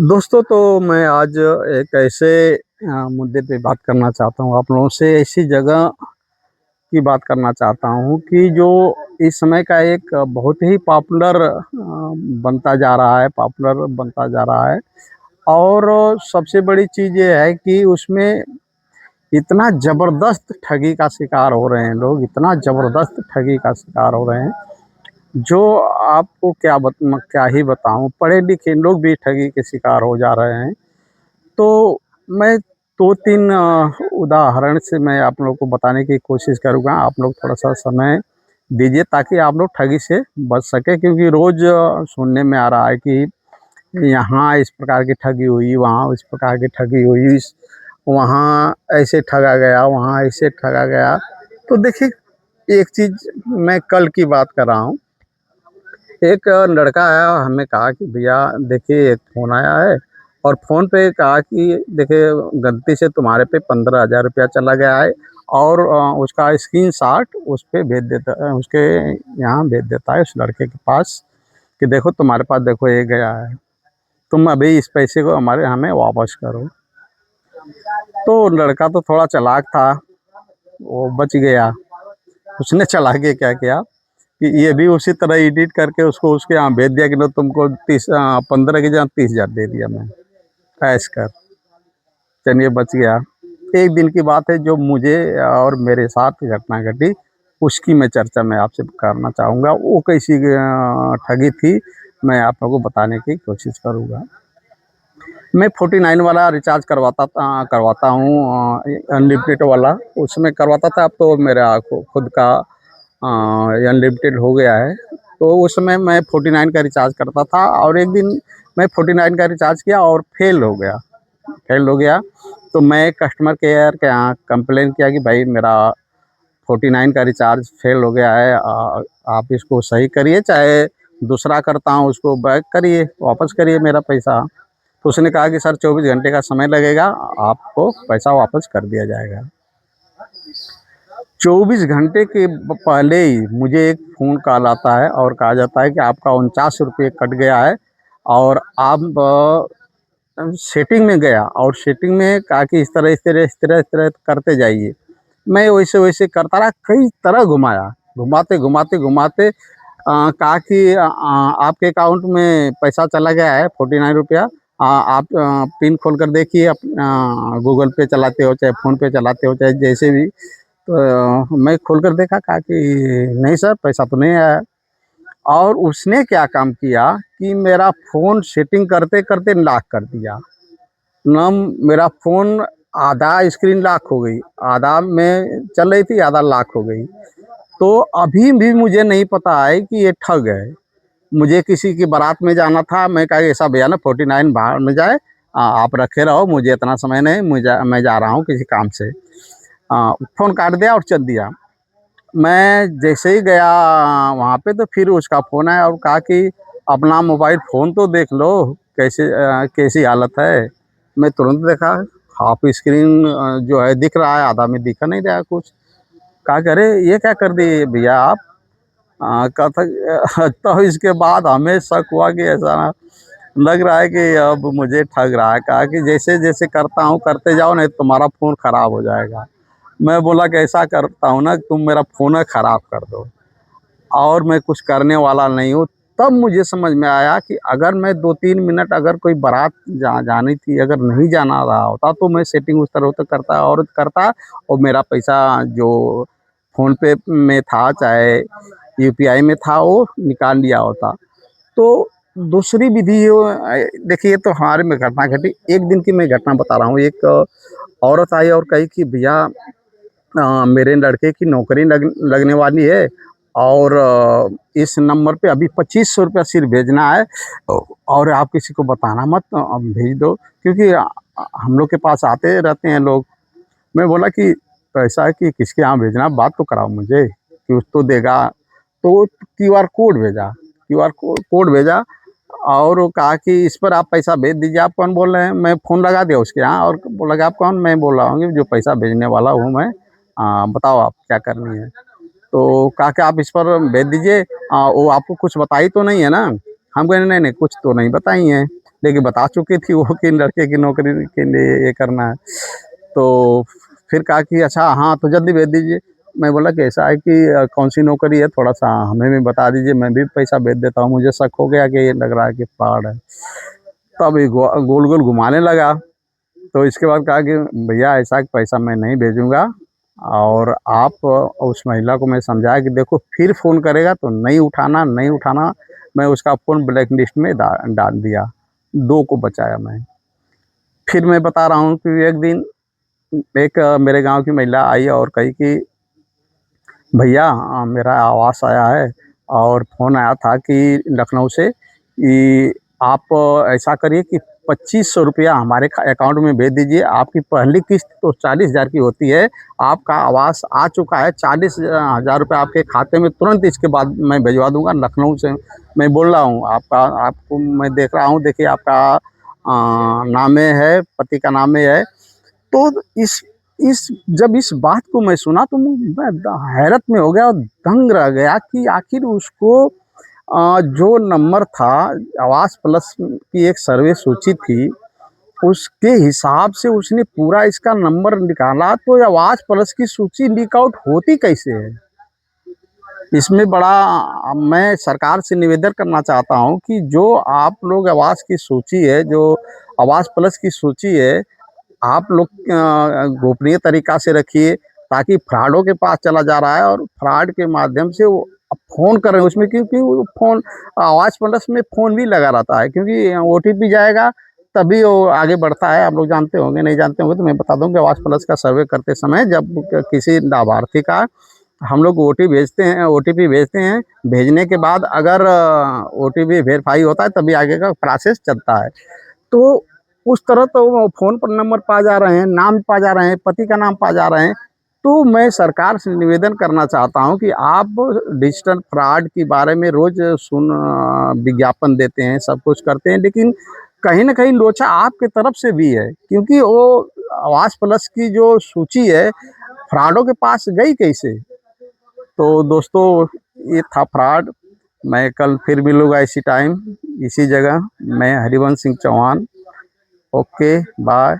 दोस्तों, तो मैं आज एक ऐसे मुद्दे पे बात करना चाहता हूँ आप लोगों से। ऐसी जगह की बात करना चाहता हूँ कि जो इस समय का एक बहुत ही पॉपुलर बनता जा रहा है, पॉपुलर बनता जा रहा है। और सबसे बड़ी चीज़ ये है कि उसमें इतना ज़बरदस्त ठगी का शिकार हो रहे हैं लोग, इतना ज़बरदस्त ठगी का शिकार हो रहे हैं, जो आपको क्या ही बताऊँ। पढ़े-लिखे लोग भी ठगी के शिकार हो जा रहे हैं। तो मैं 2-3 उदाहरण से मैं आप लोगों को बताने की कोशिश करूँगा। आप लोग थोड़ा-सा समय दीजिए ताकि आप लोग ठगी से बच सकें, क्योंकि रोज़ सुनने में आ रहा है कि यहाँ इस प्रकार की ठगी हुई, वहाँ उस प्रकार की ठगी हुई, वहाँ ऐसे ठगा गया, वहाँ ऐसे ठगा गया। तो देखिए, एक चीज़ मैं कल की बात कर रहा हूँ। एक लड़का आया, हमें कहा कि भैया देखिए, एक फ़ोन आया है और फ़ोन पे कहा कि देखिए, गलती से तुम्हारे पे 15,000 रुपया चला गया है। और उसका स्क्रीनशॉट उस पे भेज देता है, उसके यहाँ भेज देता है उस लड़के के पास कि देखो तुम्हारे पास, देखो ये गया है, तुम अभी इस पैसे को हमें वापस करो। तो लड़का तो थोड़ा चालाक था, वो बच गया। उसने चालाकी क्या किया कि ये भी उसी तरह एडिट करके उसको उसके यहाँ भेज दिया कि लो तुमको 15 की जगह 30,000 दे दिया मैं, ऐश कर। चलिए बच गया। एक दिन की बात है जो मुझे और मेरे साथ घटना घटी, उसकी मैं चर्चा मैं आपसे करना चाहूँगा। वो कैसी ठगी थी, मैं आप लोगों को बताने की कोशिश करूँगा। मैं 49 वाला रिचार्ज करवाता हूँ, अनलिमिटेड वाला। उसमें करवाता था, अब तो मेरा खुद का अनलिमिटेड हो गया है। तो उस समय मैं 49 का रिचार्ज करता था और एक दिन मैं 49 का रिचार्ज किया और फ़ेल हो गया। तो मैं कस्टमर केयर के यहाँ कंप्लेन किया कि भाई मेरा 49 का रिचार्ज फ़ेल हो गया है, आप इसको सही करिए, चाहे दूसरा करता हूँ उसको बैक करिए, वापस करिए मेरा पैसा। तो उसने कहा कि सर 24 घंटे का समय लगेगा, आपको पैसा वापस कर दिया जाएगा। 24 घंटे के पहले ही मुझे एक फ़ोन कॉल आता है और कहा जाता है कि आपका 49 रुपये कट गया है। और आप सेटिंग में गया और सेटिंग में कहा कि इस तरह करते जाइए। मैं वैसे करता रहा, कई तरह घुमाया, घुमाते कहा कि आपके अकाउंट में पैसा चला गया है 49 रुपया। आप पिन खोल कर देखिए, गूगल पे चलाते हो, चाहे फ़ोन पे चलाते हो, चाहे जैसे भी। तो मैं खोल कर देखा, कहा कि नहीं सर, पैसा तो नहीं आया। और उसने क्या काम किया कि मेरा फ़ोन सेटिंग करते-करते लॉक कर दिया। ना मेरा फ़ोन, आधा स्क्रीन लॉक हो गई, आधा में चल रही थी, आधा लॉक हो गई। तो अभी भी मुझे नहीं पता है कि ये ठग है। मुझे किसी की बारात में जाना था, मैं कहा ऐसा भैया ना 49 बाहर न जाए, आप रखे रहो, मुझे इतना समय नहीं, मैं जा रहा हूँ किसी काम से। फ़ोन काट दिया और चल दिया। मैं जैसे ही गया वहाँ पे, तो फिर उसका फ़ोन आया और कहा कि अपना मोबाइल फ़ोन तो देख लो, कैसी हालत है। मैं तुरंत देखा, हाफ स्क्रीन जो है दिख रहा है, आधा में दिखा नहीं रहा कुछ। कहा कि अरे ये क्या कर दिए भैया आप। कहा था तो इसके बाद हमें शक हुआ कि ऐसा ना लग रहा है कि अब मुझे ठग रहा है। कहा कि जैसे जैसे करता हूँ करते जाओ, नहीं तो तुम्हारा फ़ोन ख़राब हो जाएगा। मैं बोला कि ऐसा करता हूँ ना, तुम मेरा फ़ोन ख़राब कर दो, और मैं कुछ करने वाला नहीं हूँ। तब मुझे समझ में आया कि अगर मैं 2-3 मिनट, अगर कोई बारात जानी थी, अगर नहीं जाना रहा होता, तो मैं सेटिंग उस तरह से करता और मेरा पैसा जो फ़ोन पे में था, चाहे यूपीआई में था, वो निकाल लिया होता। तो दूसरी विधि देखिए, ये तो हमारे में घटना घटी। एक दिन की मैं घटना बता रहा हूँ। एक औरत आई और कही कि भैया, मेरे लड़के की नौकरी लगने वाली है और इस नंबर पे अभी 2500 रुपया सिर्फ भेजना है, और आप किसी को बताना मत, भेज दो, क्योंकि हम लोग के पास आते रहते हैं लोग। मैं बोला कि पैसा है कि किसके यहाँ भेजना है, बात तो कराओ मुझे, कि कुछ तो देगा। तो वो क्यूआर कोड भेजा, कोड भेजा और वो कहा कि इस पर आप पैसा भेज दीजिए। आप कौन बोल रहे हैं? मैं फ़ोन लगा दिया उसके यहाँ और बोला कि आप कौन? मैं बोल रहा हूँ कि जो पैसा भेजने वाला हूँ मैं, बताओ आप क्या करनी है? तो कहा कि आप इस पर भेज दीजिए। वो आपको कुछ बताई तो नहीं है ना? हम कहे नहीं, नहीं कुछ तो नहीं बताई हैं, लेकिन बता चुकी थी वो कि लड़के की नौकरी के लिए ये करना है। तो फिर कहा कि अच्छा हाँ तो जल्दी भेज दीजिए। मैं बोला कि ऐसा है कि कौन सी नौकरी है, थोड़ा सा हमें भी बता दीजिए, मैं भी पैसा भेज देता हूँ, मुझे शक हो गया कि ये लग रहा है कि फ्रॉड है। तब ये गोल गोल घुमाने लगा। तो इसके बाद कहा कि भैया ऐसा कि पैसा मैं नहीं भेजूंगा, और आप उस महिला को मैं समझाया कि देखो फिर फ़ोन करेगा तो नहीं उठाना, नहीं उठाना। मैं उसका फ़ोन ब्लैक लिस्ट में डाल दिया, 2 को बचाया मैं। फिर मैं बता रहा हूँ कि एक दिन एक मेरे गांव की महिला आई और कही कि भैया मेरा आवास आया है और फ़ोन आया था कि लखनऊ से कि आप ऐसा करिए कि 2500 रुपया हमारे अकाउंट में भेज दीजिए। आपकी पहली किस्त तो 40,000 की होती है, आपका आवास आ चुका है, 40,000 रुपये आपके खाते में तुरंत इसके बाद मैं भिजवा दूंगा। लखनऊ से मैं बोल रहा हूँ, आपका आपको मैं देख रहा हूँ, देखिए आपका नामे है, पति का नामे है। तो इस जब इस बात को मैं सुना तो मैं हैरत में हो गया और दंग रह गया कि आखिर उसको जो नंबर था, आवास प्लस की एक सर्वे सूची थी, उसके हिसाब से उसने पूरा इसका नंबर निकाला, तो ये आवास प्लस की सूची लीक आउट होती कैसे है? इसमें बड़ा मैं सरकार से निवेदन करना चाहता हूँ कि जो आप लोग आवास की सूची है, जो आवास प्लस की सूची है, आप लोग गोपनीय तरीका से रखिए, ताकि फ्रॉडों के पास चला जा रहा है और फ्रॉड के माध्यम से वो फ़ोन कर रहे हैं उसमें, क्योंकि वो फ़ोन आवाज़ प्लस में फ़ोन भी लगा रहता है, क्योंकि ओटीपी जाएगा तभी वो आगे बढ़ता है। आप लोग जानते होंगे, नहीं जानते होंगे तो मैं बता दूं कि आवाज़ प्लस का सर्वे करते समय जब किसी लाभार्थी का हम लोग ओटीपी भेजते हैं, भेजने के बाद अगर ओटीपी वेरीफाई होता है तभी आगे का प्रोसेस चलता है। तो उस तरह तो वो फ़ोन पर नंबर पा जा रहे हैं, नाम पा जा रहे हैं, पति का नाम पा जा रहे हैं। तो मैं सरकार से निवेदन करना चाहता हूँ कि आप डिजिटल फ्रॉड के बारे में रोज़ विज्ञापन देते हैं, सब कुछ करते हैं, लेकिन कहीं न कहीं लोचा आपकी तरफ से भी है, क्योंकि वो आवास प्लस की जो सूची है, फ्रॉडों के पास गई कैसे? तो दोस्तों ये था फ्रॉड। मैं कल फिर मिलूँगा इसी टाइम, इसी जगह। मैं हरिवंश सिंह चौहान। Okay, bye.